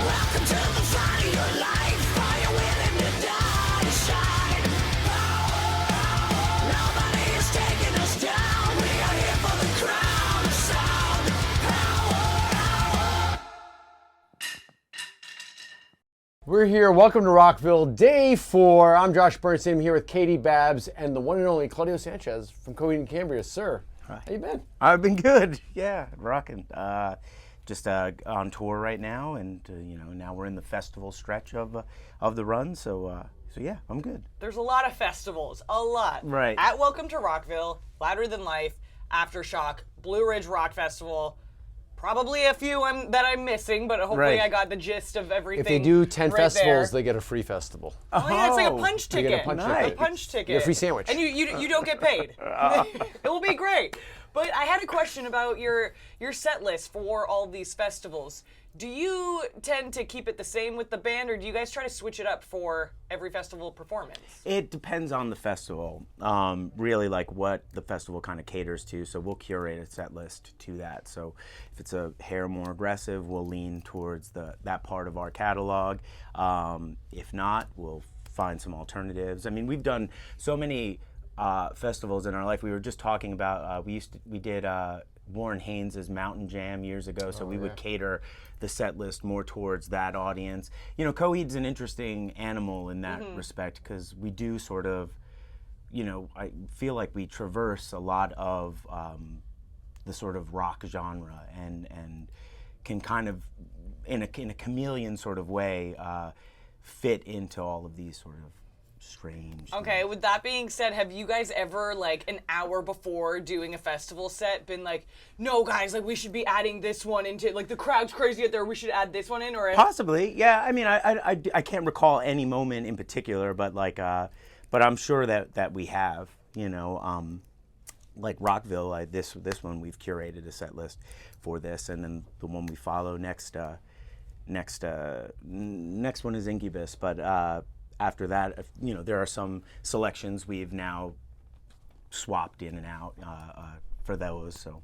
Welcome to the fight of your life. Are you willing to die to shine? Nobody is taking us down. We are here for the crown of sound. We're here. Welcome to Rockville, day 4. I'm Josh Bernstein. I'm here with Katie Babbs and the one and only Claudio Sanchez from Coheed and Cambria. Sir, Hi. how you been? I've been good. Yeah, rocking. Just on tour right now, and now we're in the festival stretch of the run. So yeah, I'm good. There's a lot of festivals, a lot. Right. At Welcome to Rockville, Louder Than Life, Aftershock, Blue Ridge Rock Festival. Probably a few that I'm missing, but hopefully Right. I got the gist of everything. If they do 10 right festivals, there. they get a free festival. Oh yeah, it's like a Oh, punch you ticket. get a punch Nice. ticket. A punch ticket. You get a free sandwich. And you don't get paid. It will be great. But I had a question about your set list for all these festivals. Do you tend to keep it the same with the band, or do you guys try to switch it up for every festival performance? It depends on the festival. Really, like what the festival kind of caters to. So we'll curate a set list to that. So if it's a hair more aggressive, we'll lean towards that part of our catalog. If not, we'll find some alternatives. I mean, we've done so many festivals in our life. We were just talking about we did Warren Haynes' Mountain Jam years ago, so we would cater the set list more towards that audience. Coheed's an interesting animal in that respect, because we do sort of, I feel like we traverse a lot of the sort of rock genre and can kind of, in a chameleon sort of way, fit into all of these sort of strange. Okay, with that being said, have you guys ever, like, an hour before doing a festival set been like, no guys, like, we should be adding this one into, like, the crowd's crazy out there, we should add this one in, or... Possibly, yeah. I mean, I can't recall any moment in particular, but like, but I'm sure that we have, like Rockville, this one we've curated a set list for this, and then the one we follow next one is Incubus, but after that, there are some selections we've now swapped in and out for those. So,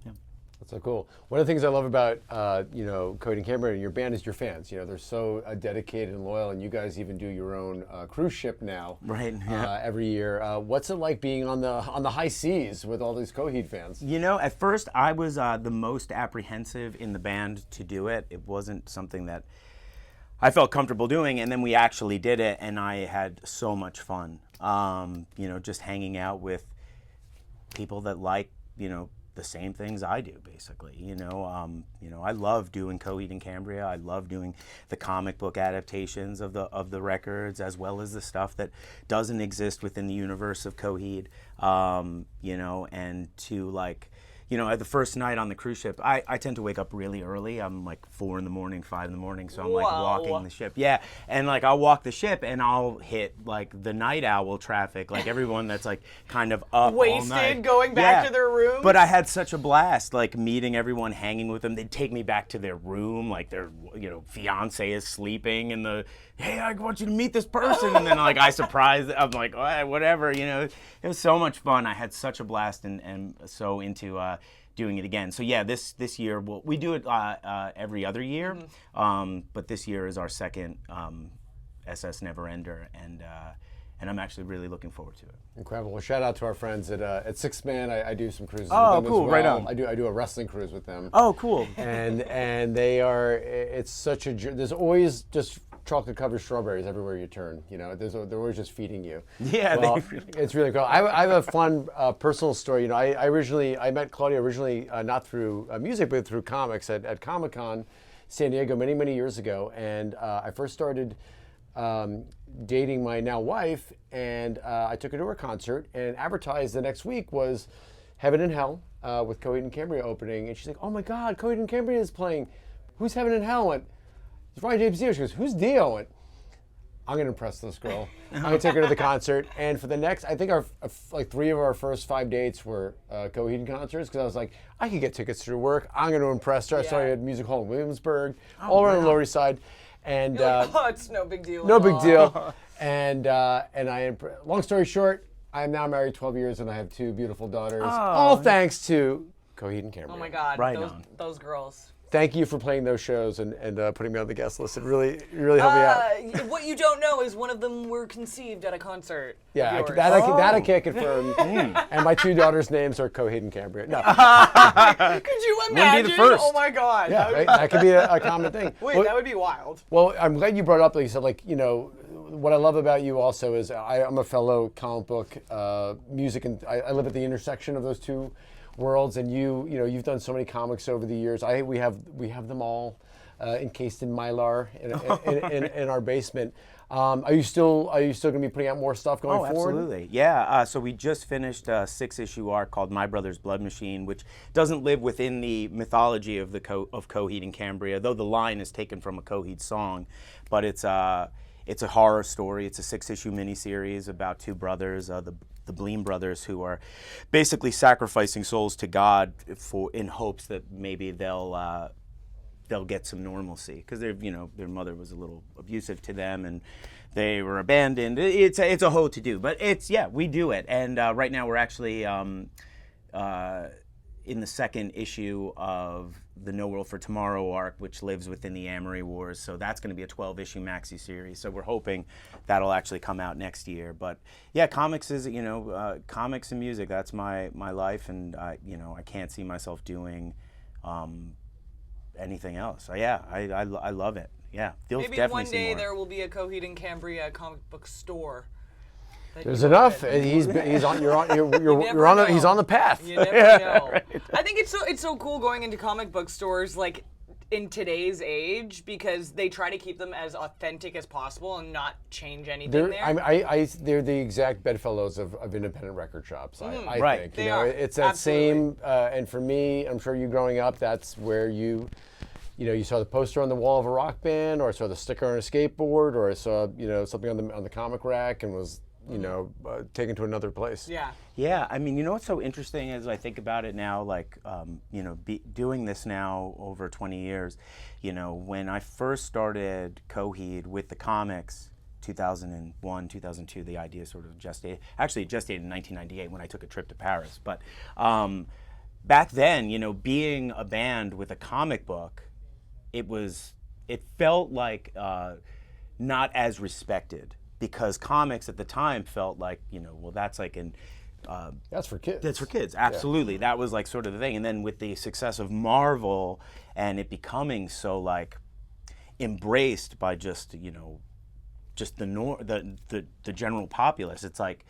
yeah. That's so cool. One of the things I love about Coheed and Cambria and your band is your fans. They're so dedicated and loyal, and you guys even do your own cruise ship now. Right. Yeah. Every year. What's it like being on the high seas with all these Coheed fans? At first I was the most apprehensive in the band to do it. It wasn't something that I felt comfortable doing, and then we actually did it, and I had so much fun. Just hanging out with people that like, the same things I do, basically. I love doing Coheed and Cambria. I love doing the comic book adaptations of the records, as well as the stuff that doesn't exist within the universe of Coheed. And to like, the first night on the cruise ship, I tend to wake up really early. I'm like 4 in the morning, 5 in the morning, so I'm like walking the ship. Yeah, and like I'll walk the ship and I'll hit like the night owl traffic, like everyone that's like kind of up wasted, all night. going back to their room. But I had such a blast, like meeting everyone, hanging with them. They'd take me back to their room, like their fiance is sleeping, and hey, I want you to meet this person, and then like I'm like, oh, whatever, it was so much fun. I had such a blast, and so into doing it again. So yeah, this year we do it every other year, but this year is our second SS Neverender, and I'm actually really looking forward to it. Incredible. Well, shout out to our friends at Six Man. I do some cruises Oh, with them cool. as well. Right on. I do a wrestling cruise with them. Oh, cool. And they are, it's such a, there's always just chocolate covered strawberries everywhere you turn. They're always just feeding you. Yeah, well, it's really cool. I have a fun personal story. I met Claudia originally not through music, but through comics at Comic-Con San Diego many years ago. And I first started dating my now wife, and I took her to her concert, and advertised the next week was Heaven and Hell with Coheed and Cambria opening. And she's like, oh my God, Coheed and Cambria is playing. Who's Heaven and Hell? I went, it's Ryan James Dio. She goes, who's Dio? I went, I'm going to impress this girl. I'm going to take her to the concert. And for the next, I think like 3 of our first 5 dates were Coheed concerts, because I was like, I could get tickets through work. I'm going to impress her. I saw you at Music Hall in Williamsburg, all around the Lower East Side. And it's no big deal. no big deal. And long story short, I am now married 12 years, and I have 2 beautiful daughters. All thanks to Coheed and Cambria. Oh my God, Right those, on. those girls. thank you for playing those shows and putting me on the guest list. It really helped me out. What you don't know is one of them were conceived at a concert. Yeah, of yours. that I can't confirm. And my 2 daughters' names are Coheed and Cambria. No. Could you imagine? Wouldn't be the first. Oh my God. Yeah, right? That could be a common thing. Wait, that would be wild. Well, I'm glad you brought up, like you said, like, you know, what I love about you also is I'm a fellow comic book music, and I live at the intersection of those two worlds. And you've done so many comics over the years. We have them all encased in Mylar in our basement. Are you still going to be putting out more stuff going forward? Absolutely. Yeah. So we just finished a 6-issue arc called My Brother's Blood Machine, which doesn't live within the mythology of of Coheed and Cambria, though the line is taken from a Coheed song. But it's a horror story. It's a 6-issue miniseries about 2 brothers, the Bleem brothers, who are basically sacrificing souls to God in hopes that maybe they'll get some normalcy, because their mother was a little abusive to them and they were abandoned. It's a whole to do, but we do it. And right now we're actually in the 2nd issue of the No World for Tomorrow arc, which lives within the Amory Wars. So that's going to be a 12-issue maxi series. So we're hoping that'll actually come out next year. But yeah, comics is, comics and music, that's my life. And, I can't see myself doing anything else. So yeah, I love it. Yeah, feels Maybe definitely one day more. there will be a Coheed and Cambria comic book store. There's enough. He's on. He's on the path. You never know. Right. I think it's so cool going into comic book stores like in today's age, because they try to keep them as authentic as possible and not change anything there. They're the exact bedfellows of independent record shops. I Right. think They are. it's that Absolutely. same. And for me, I'm sure you growing up, that's where you saw the poster on the wall of a rock band, or I saw the sticker on a skateboard, or I saw something on the comic rack and was taken to another place. Yeah. Yeah, I mean, what's so interesting as I think about it now, like, doing this now over 20 years, when I first started Coheed with the comics, 2001, 2002, the idea sort of gestated. Actually, it gestated in 1998 when I took a trip to Paris. But back then, being a band with a comic book, it felt like not as respected, because comics at the time felt like, that's like That's for kids. That's for kids, absolutely. Yeah. That was like sort of the thing. And then with the success of Marvel and it becoming so like embraced by just the general populace, it's like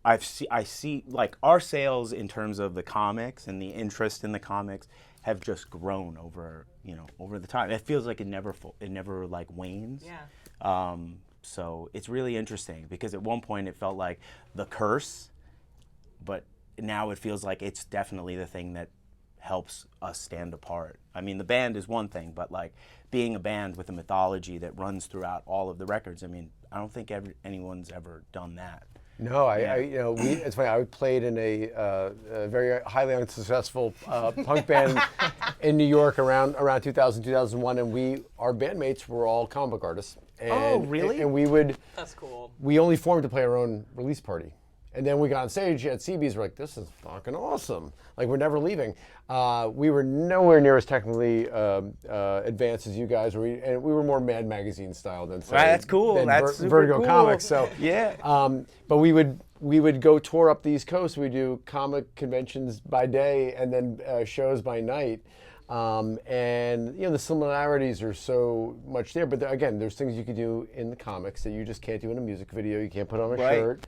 I see like our sales in terms of the comics and the interest in the comics have just grown over the time. It feels like it never like wanes. Yeah. So it's really interesting, because at one point it felt like the curse, but now it feels like it's definitely the thing that helps us stand apart. I mean, the band is one thing, but like being a band with a mythology that runs throughout all of the records, I mean, I don't think anyone's ever done that. No, it's funny. I played in a very highly unsuccessful punk band in New York around 2000, 2001, and our bandmates were all comic book artists. And, Oh, really? And That's cool. we only formed to play our own release party. And then we got on stage at CB's. We're like, this is fucking awesome. Like, we're never leaving. We were nowhere near as technically advanced as you guys were. And we were more Mad Magazine style than That's cool. than That's super Vertigo cool. Comics. So Yeah. but we would go tour up the East Coast. We do comic conventions by day and then shows by night. And the similarities are so much there. But again, there's things you could do in the comics that you just can't do in a music video. You can't put on a Right. shirt.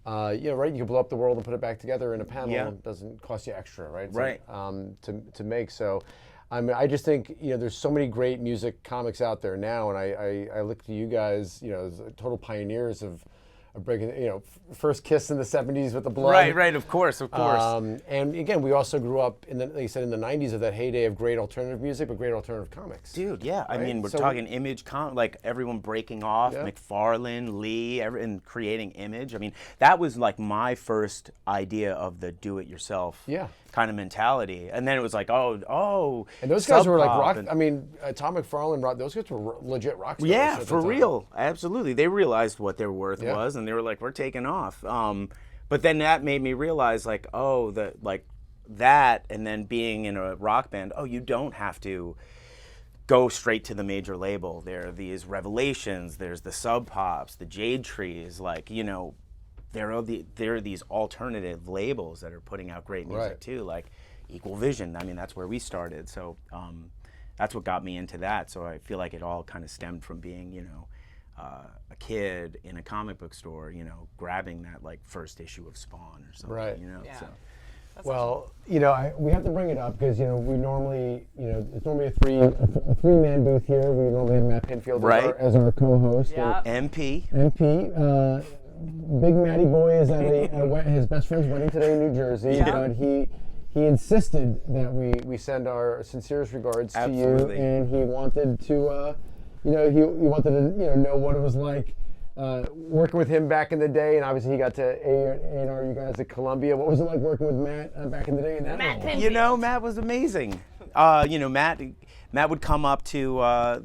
Right. You can blow up the world and put it back together in a panel. Yeah. It doesn't cost you extra, right? Right. To make. So, I mean, I just think there's so many great music comics out there now, and I look to you guys, as total pioneers of breaking. First Kiss in the '70s with the blood. Right. Of course. And again, we also grew up like you said, in the '90s of that heyday of great alternative music, but great alternative comics. Dude, yeah. I Right? mean, we're So- talking Image, like everyone breaking off, Yeah. McFarlane, Lee, and creating Image. I mean, that was like my first idea of the do-it-yourself Yeah. kind of mentality. And then it was like, oh. And those guys were like Sub Pop rock. and- I mean, Tom McFarlane, those guys were legit rock stars. Yeah, at the for time. real. Absolutely. They realized what their worth Yeah. was, and they were like, we're taking off. But then that made me realize, like, that and then being in a rock band, you don't have to go straight to the major label. There are these Revelations, there's the Sub Pops, the Jade Trees, like, there are these alternative labels that are putting out great music too, like Equal Vision. I mean, that's where we started. So that's what got me into that. So I feel like it all kind of stemmed from being, a kid in a comic book store, grabbing that like first issue of Spawn or something, Right. Yeah. So. Well, we have to bring it up because we normally, it's normally a three-man booth here. We normally have Matt Pinfield as our co-host. Yeah. MP. Big Matty Boy is at his best friend's wedding today in New Jersey, but he insisted that we send our sincerest regards to you, and he wanted to, he wanted to, know what it was like. Working with him back in the day, and obviously he got to A&R you guys at Columbia. What was it like working with Matt back in the day? Matt was amazing. Matt would come up to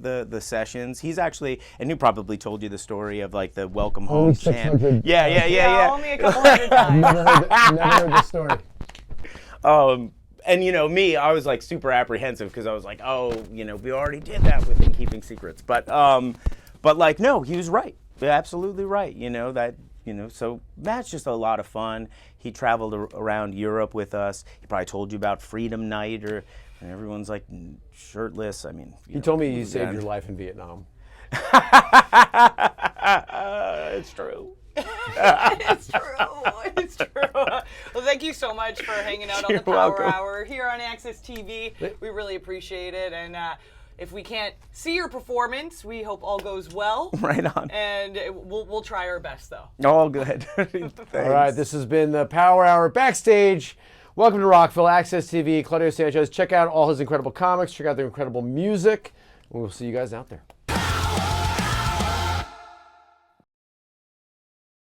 the sessions. He's actually, and he probably told you the story of like the welcome home chant. Yeah. Only a couple hundred times. Never heard the story. And me, I was like super apprehensive because I was like, we already did that with In Keeping Secrets. But like, no, he was right. Absolutely right. So Matt's just a lot of fun. He traveled around Europe with us. He probably told you about Freedom Night, and everyone's like shirtless. I mean, he told me you saved your life in Vietnam. It's true. It's true. Well, thank you so much for hanging out on the Power Hour here on Access TV. We really appreciate it, and if we can't see your performance, we hope all goes well. Right on. And we'll try our best, though. All good. All right, this has been the Power Hour Backstage. Welcome to Rockville, Access TV, Claudio Sanchez. Check out all his incredible comics. Check out their incredible music. And we'll see you guys out there.